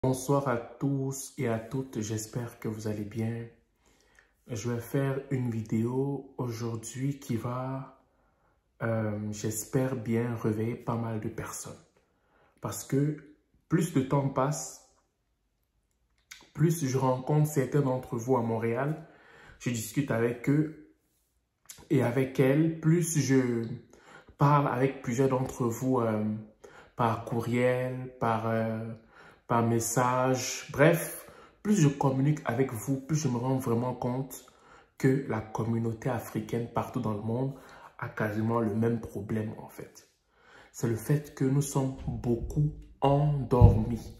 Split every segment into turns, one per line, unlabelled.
Bonsoir à tous et à toutes, j'espère que vous allez bien. Je vais faire une vidéo aujourd'hui qui va, j'espère bien, réveiller pas mal de personnes. Parce que plus le temps passe, plus je rencontre certains d'entre vous à Montréal, je discute avec eux et avec elles, plus je parle avec plusieurs d'entre vous par courriel, par message, bref, plus je communique avec vous, plus je me rends vraiment compte que la communauté africaine partout dans le monde a quasiment le même problème en fait. C'est le fait que nous sommes beaucoup endormis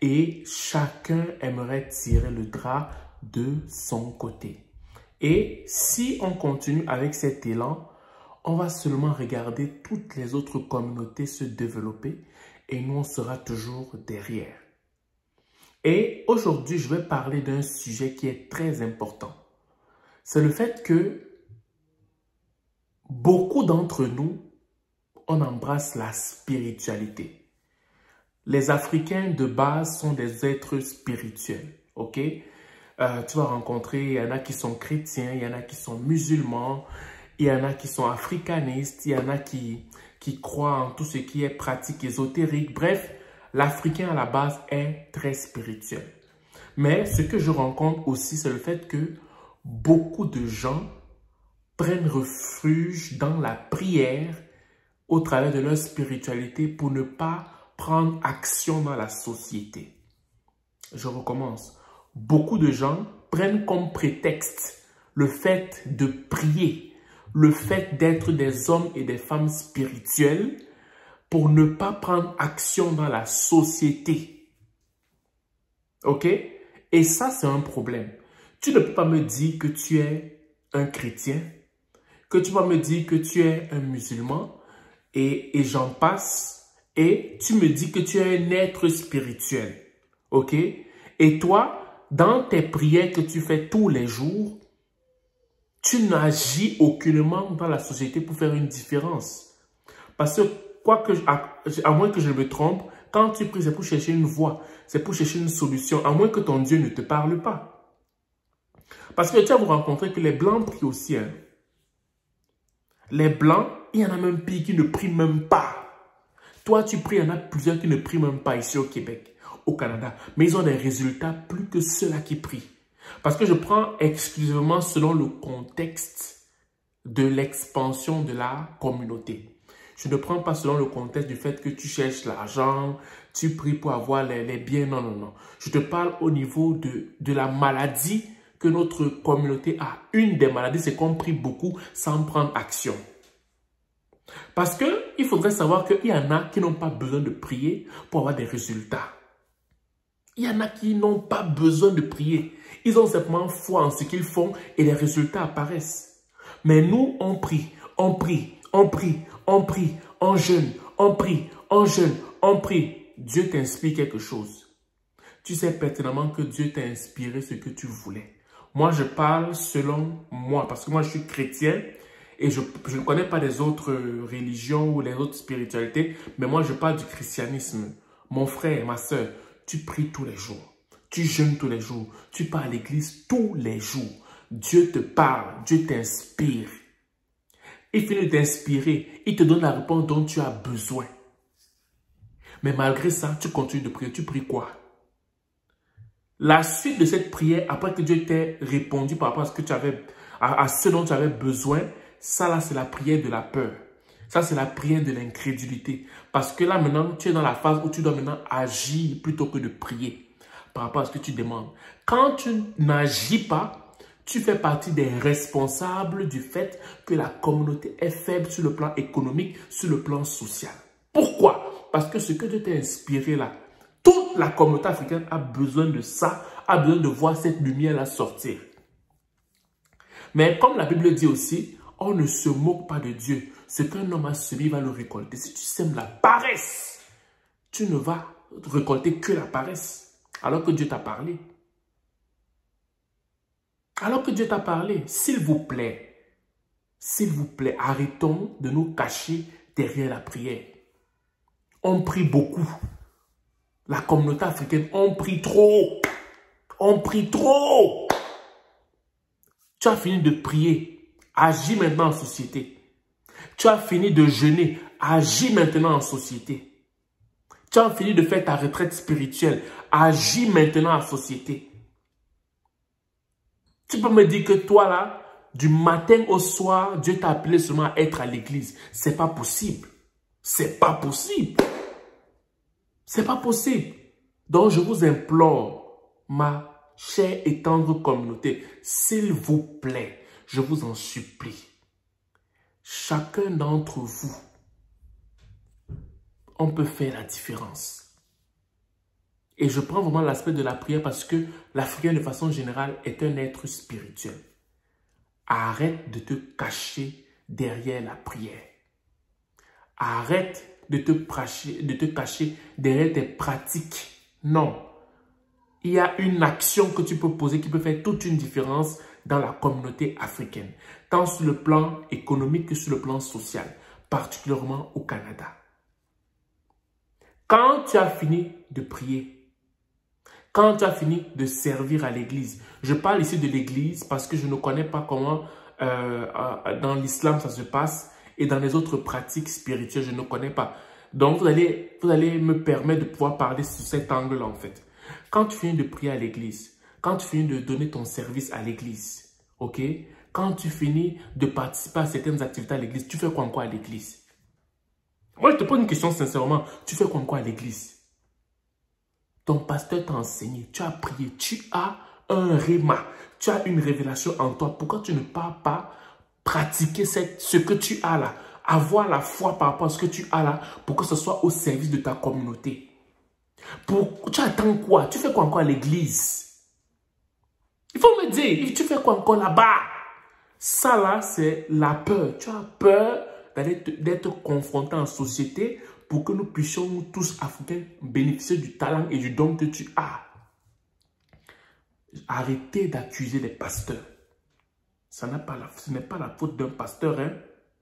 et chacun aimerait tirer le drap de son côté. Et si on continue avec cet élan, on va seulement regarder toutes les autres communautés se développer et nous on sera toujours derrière. Et aujourd'hui, je vais parler d'un sujet qui est très important. C'est le fait que beaucoup d'entre nous, on embrasse la spiritualité. Les Africains de base sont des êtres spirituels, ok? Tu vas rencontrer, il y en a qui sont chrétiens, il y en a qui sont musulmans, il y en a qui sont africanistes, il y en a qui croient en tout ce qui est pratique ésotérique, bref, l'Africain à la base est très spirituel. Mais ce que je rencontre aussi, c'est le fait que beaucoup de gens prennent refuge dans la prière au travers de leur spiritualité pour ne pas prendre action dans la société. Je recommence. Beaucoup de gens prennent comme prétexte le fait de prier, le fait d'être des hommes et des femmes spirituels pour ne pas prendre action dans la société. Ok? Et ça, c'est un problème. Tu ne peux pas me dire que tu es un chrétien, que tu vas me dire que tu es un musulman, et j'en passe, et tu me dis que tu es un être spirituel. Ok? Et toi, dans tes prières que tu fais tous les jours, tu n'agis aucunement dans la société pour faire une différence. Parce que à moins que je me trompe, quand tu pries, c'est pour chercher une voie, c'est pour chercher une solution, à moins que ton Dieu ne te parle pas. Parce que tu vas vous rencontrer que les Blancs prient aussi. Hein. Les Blancs, il y en a même pire qui ne prient même pas. Toi, tu pries, il y en a plusieurs qui ne prient même pas ici au Québec, au Canada. Mais ils ont des résultats plus que ceux-là qui prient. Parce que je prends exclusivement selon le contexte de l'expansion de la communauté. Je ne prends pas selon le contexte du fait que tu cherches l'argent, tu pries pour avoir les biens. Non, non, non. Je te parle au niveau de la maladie que notre communauté a. Une des maladies, c'est qu'on prie beaucoup sans prendre action. Parce qu'il faudrait savoir qu'il y en a qui n'ont pas besoin de prier pour avoir des résultats. Il y en a qui n'ont pas besoin de prier. Ils ont simplement foi en ce qu'ils font et les résultats apparaissent. Mais nous, on prie, on prie, on prie, on prie, on jeûne, on prie, on jeûne, on prie. Dieu t'inspire quelque chose. Tu sais pertinemment que Dieu t'a inspiré ce que tu voulais. Moi, je parle selon moi, parce que moi, je suis chrétien et je ne connais pas les autres religions ou les autres spiritualités, mais moi, je parle du christianisme. Mon frère, ma soeur, tu pries tous les jours, tu jeûnes tous les jours, tu pars à l'église tous les jours. Dieu te parle, Dieu t'inspire. Il finit de t'inspirer, il te donne la réponse dont tu as besoin. Mais malgré ça, tu continues de prier. Tu pries quoi? La suite de cette prière, après que Dieu t'ait répondu par rapport à ce que tu avais, à ce dont tu avais besoin, ça là, c'est la prière de la peur. Ça, c'est la prière de l'incrédulité. Parce que là, maintenant, tu es dans la phase où tu dois maintenant agir plutôt que de prier par rapport à ce que tu demandes. Quand tu n'agis pas, tu fais partie des responsables du fait que la communauté est faible sur le plan économique, sur le plan social. Pourquoi? Parce que ce que Dieu t'a inspiré là, toute la communauté africaine a besoin de ça, a besoin de voir cette lumière-là sortir. Mais comme la Bible dit aussi, on ne se moque pas de Dieu. Ce qu'un homme a semé, il va le récolter. Si tu sèmes la paresse, tu ne vas récolter que la paresse. Alors que Dieu t'a parlé. Alors que Dieu t'a parlé, s'il vous plaît, arrêtons de nous cacher derrière la prière. On prie beaucoup. La communauté africaine ont pris trop. On prie trop. Tu as fini de prier. Agis maintenant en société. Tu as fini de jeûner. Agis maintenant en société. Tu as fini de faire ta retraite spirituelle. Agis maintenant en société. Tu peux me dire que toi là, du matin au soir, Dieu t'a appelé seulement à être à l'église. C'est pas possible. C'est pas possible. C'est pas possible. Donc je vous implore, ma chère et tendre communauté, s'il vous plaît, je vous en supplie, chacun d'entre vous, on peut faire la différence. Et je prends vraiment l'aspect de la prière parce que l'Africain de façon générale est un être spirituel. Arrête de te cacher derrière la prière. Arrête de te cacher derrière tes pratiques. Non. Il y a une action que tu peux poser qui peut faire toute une différence dans la communauté africaine, tant sur le plan économique que sur le plan social, particulièrement au Canada. Quand tu as fini de prier, quand tu as fini de servir à l'église, je parle ici de l'église parce que je ne connais pas comment dans l'islam ça se passe et dans les autres pratiques spirituelles, je ne connais pas. Donc vous allez me permettre de pouvoir parler sur cet angle-là en fait. Quand tu finis de prier à l'église, quand tu finis de donner ton service à l'église, ok? Quand tu finis de participer à certaines activités à l'église, tu fais quoi à l'église? Moi, je te pose une question sincèrement. Tu fais quoi à l'église? Ton pasteur t'a enseigné, tu as prié, tu as un réma, tu as une révélation en toi. Pourquoi tu ne pars pas pratiquer ce que tu as là? Avoir la foi par rapport à ce que tu as là pour que ce soit au service de ta communauté. Tu attends quoi? Tu fais quoi à l'église? Il faut me dire, tu fais quoi encore là-bas? Ça là, c'est la peur. Tu as peur d'être confronté en société pour que nous puissions, nous tous Africains, bénéficier du talent et du don que tu as. Arrêtez d'accuser les pasteurs. Ce n'est pas la faute d'un pasteur, hein?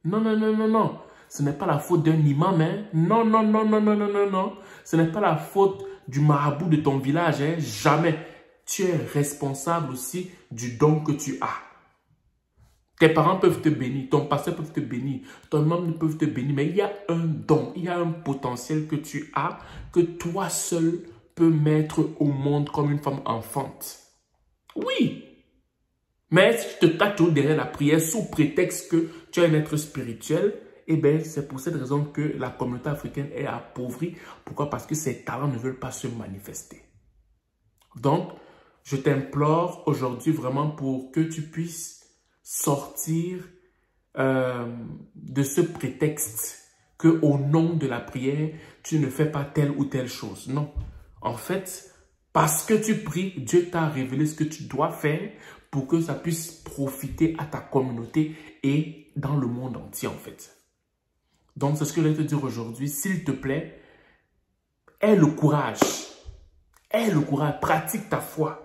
Non, non, non, non, non. Ce n'est pas la faute d'un imam, hein? Non, non, non, non, non, non, non, non. Ce n'est pas la faute du marabout de ton village, hein? Jamais. Tu es responsable aussi du don que tu as. Tes parents peuvent te bénir, ton pasteur peut te bénir, ton imam peut te bénir, mais il y a un don, il y a un potentiel que tu as, que toi seul peux mettre au monde comme une femme enfante. Oui. Mais si tu te caches toujours derrière la prière sous prétexte que tu es un être spirituel, eh bien, c'est pour cette raison que la communauté africaine est appauvrie. Pourquoi? Parce que ses talents ne veulent pas se manifester. Donc, je t'implore aujourd'hui vraiment pour que tu puisses sortir de ce prétexte que au nom de la prière, tu ne fais pas telle ou telle chose. Non. En fait, parce que tu pries, Dieu t'a révélé ce que tu dois faire pour que ça puisse profiter à ta communauté et dans le monde entier en fait. Donc, c'est ce que je vais te dire aujourd'hui. S'il te plaît, aie le courage, pratique ta foi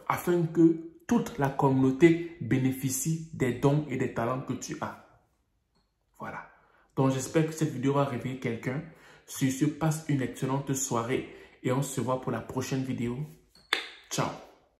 afin que toute la communauté bénéficie des dons et des talents que tu as. Voilà. Donc, j'espère que cette vidéo va réveiller quelqu'un. Sur ce, passe une excellente soirée et on se voit pour la prochaine vidéo. Ciao.